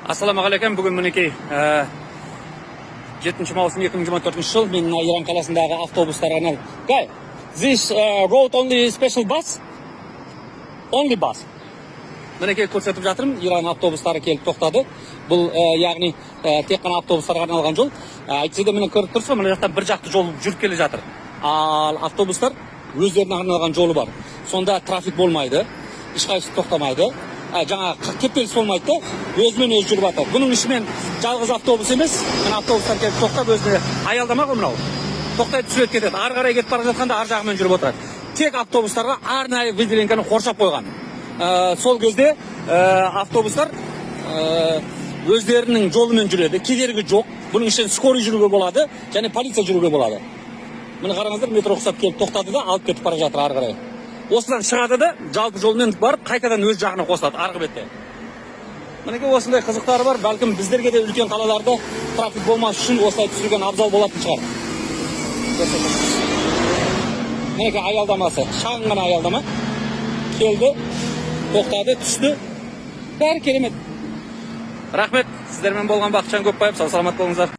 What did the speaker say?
Ассаламағалейкум. Бүгін мінекей 7 маусым 2024 жыл мен Иран қаласындағы автобустарға арналып. Guy, this road only special bus? Only bus. Мінекей көрсетіп жатырмын, Иран автобустары келіп тоқтады. Бұл яғни тек қана автобустарға арналған жол. Әйтсе де міне көріп тұрсыз, мына жақтан бір жақты жол жүріп келе жатыр. Ал автобустар өздеріне арналған жолы бар. Сонда трафик болмайды, ешқайсысы тоқтамайды. Жаңа кептеліс болмайды да, өзімен өзі жүріп жатыр. Бұның ішімен жалғыз автобус емес, мына автобустар келіп тоқтап өзіне аялдама ғой мынау. Тоқтайды, түсіп кетеді. Ары қарай кетіп бара жатқанда ар жағымен жүріп отырады. Тек автобустарға арнайы выделенканы қоршап қойған. Сол кезде автобустар өздерінің жолымен жүреді, кедергі жоқ. Бұның ішінен скорый жүруге болады, және полиция жүруге болады. Міне қараңыздар, метро ұқсап келіп тоқтады да, алып кетіп бара жатыр ары қарай. Осыдан шығады да, жалпы жолмен барып, қайтадан өз жағына қосылады, арғы бетте. Мінеке осындай қызықтары бар, бәлкім біздерге де үлкен қалаларда трафик болмас үшін осылай түсірген абзал болатын шығар. Мінеке аялдамасы, шағын ғана аялдама. Келді, тоқтады, түсті. Бәрі керемет. Рахмет, сіздермен болған Бақытжан Көпбаев, сау саламат болыңыздар.